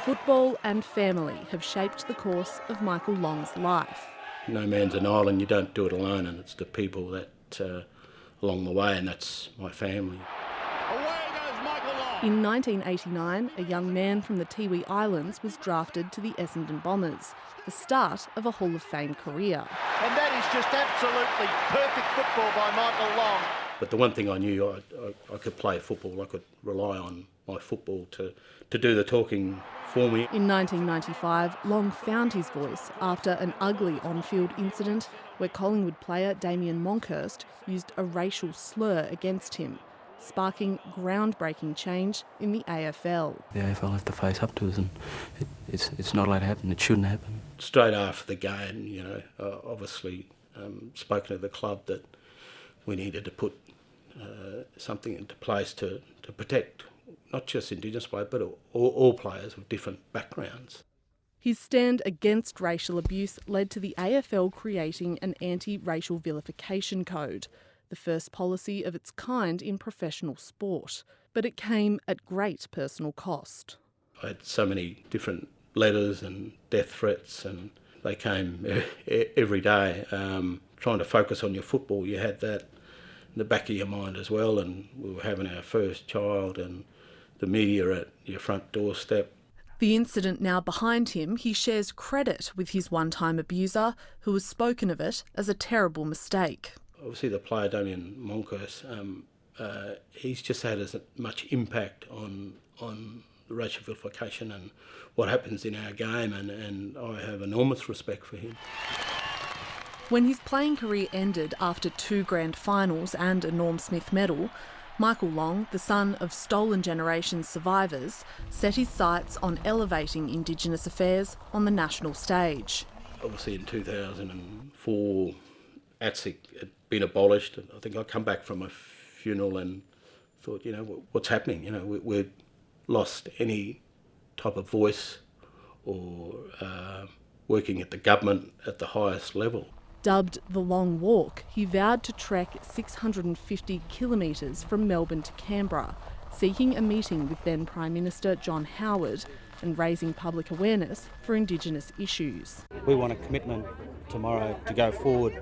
Football and family have shaped the course of Michael Long's life. No man's an island, you don't do it alone, and it's the people that along the way, and that's my family. Away goes Michael Long. In 1989, a young man from the Tiwi Islands was drafted to the Essendon Bombers, the start of a Hall of Fame career. And that is just absolutely perfect football by Michael Long. But the one thing I knew, I could play football. I could rely on my football to do the talking for me. In 1995, Long found his voice after an ugly on-field incident where Collingwood player Damien Monkhurst used a racial slur against him, sparking groundbreaking change in the AFL. The AFL have to face up to us, and it's not allowed to happen. It shouldn't happen. Straight after the game, obviously spoken to the club that we needed to put something into place to protect not just Indigenous players, but all players with different backgrounds. His stand against racial abuse led to the AFL creating an anti-racial vilification code, the first policy of its kind in professional sport. But it came at great personal cost. I had so many different letters and death threats, and they came every day. Trying to focus on your football, you had that in the back of your mind as well, and we were having our first child and the media at your front doorstep. The incident now behind him, he shares credit with his one-time abuser, who has spoken of it as a terrible mistake. Obviously the player Damien Monkhurst, he's just had as much impact on the racial vilification and what happens in our game, and I have enormous respect for him. When his playing career ended after 2 grand finals and a Norm Smith medal, Michael Long, the son of Stolen Generation survivors, set his sights on elevating Indigenous affairs on the national stage. Obviously in 2004, ATSIC had been abolished. I think I come back from a funeral and thought, what's happening? We'd lost any type of voice or working at the government at the highest level. Dubbed the Long Walk, he vowed to trek 650 kilometres from Melbourne to Canberra, seeking a meeting with then Prime Minister John Howard and raising public awareness for Indigenous issues. We want a commitment tomorrow to go forward.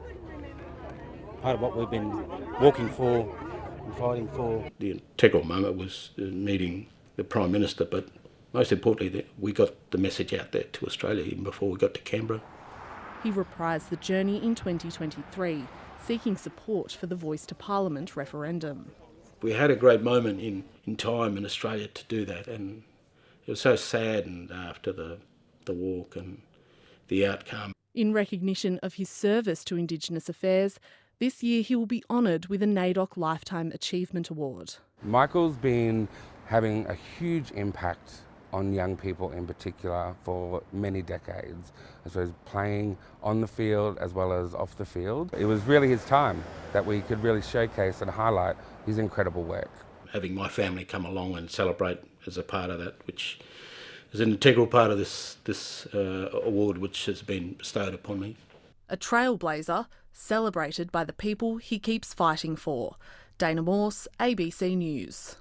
Part of what we've been walking for and fighting for. The integral moment was meeting the Prime Minister, but most importantly, we got the message out there to Australia even before we got to Canberra. He reprised the journey in 2023, seeking support for the Voice to Parliament referendum. We had a great moment in time in Australia to do that, and it was so saddened after the walk and the outcome. In recognition of his service to Indigenous affairs, this year he will be honoured with a NAIDOC Lifetime Achievement Award. Michael's been having a huge impact on young people in particular for many decades, I suppose, playing on the field as well as off the field. It was really his time that we could really showcase and highlight his incredible work. Having my family come along and celebrate as a part of that, which is an integral part of this award which has been bestowed upon me. A trailblazer celebrated by the people he keeps fighting for. Dana Morse, ABC News.